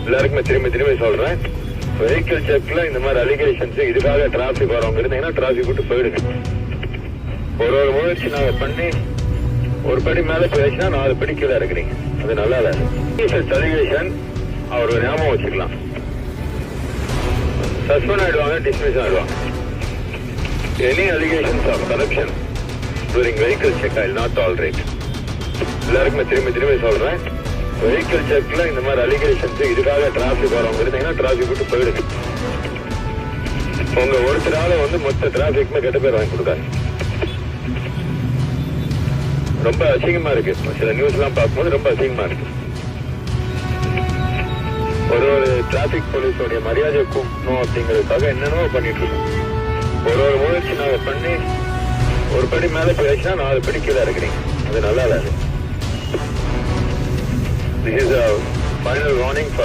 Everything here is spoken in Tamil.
எல்லாருக்குமே திரும்பி திரும்பி சொல்றேன், வெஹிக்கிள் செக்ல இந்த மாதிரி அலிகேஷன்ஸ் இதுக்காக டிராபிக் வரவங்க இருந்தீங்கன்னா டிராபிக் விட்டு போயிடுங்க. ஒரு முயற்சி நாங்க பண்ணி ஒரு படி மேல போயிடுச்சுன்னா 4 படி கீழே இருக்கிறீங்க. அது நல்லா இல்லை. அலிகேஷன் அவர் ஞாபகம் வச்சுக்கலாம். சஸ்பெண்ட் ஆயிடுவாங்க, டிஸ்மிஸ் ஆயிடுவாங்க. Any allegations of corruption during vehicle check I will not tolerate. எல்லாருக்குமே திரும்பி திரும்பி சொல்றேன், வெஹிக்கிள் செக்ல இந்த மாதிரி அலிகேஷன்ஸ் இதுக்காக டிராபிக் வரவங்க இருந்தீங்கன்னா டிராபிக் விட்டு போயிடுங்க. உங்க ஒருத்தரால மொத்த டிராபிக்மே கெட்ட பேர் வாங்கி கொடுக்காது. ரொம்ப அசிங்கமா இருக்கு. சில நியூஸ் எல்லாம் பார்க்கும்போது ரொம்ப அசிங்கமா இருக்கு. ஒரு டிராபிக் போலீஸோடைய மரியாதையை கூட்டணும் அப்படிங்கிறதுக்காக என்னென்னவோ பண்ணிட்டு இருக்கோம். ஒரு முயற்சி நாங்க பண்ணி ஒரு படி மேல போயிடுச்சுன்னா 4 படி கீழே இருக்கிறீங்க. அது நல்லா இல்லை. This is a final warning for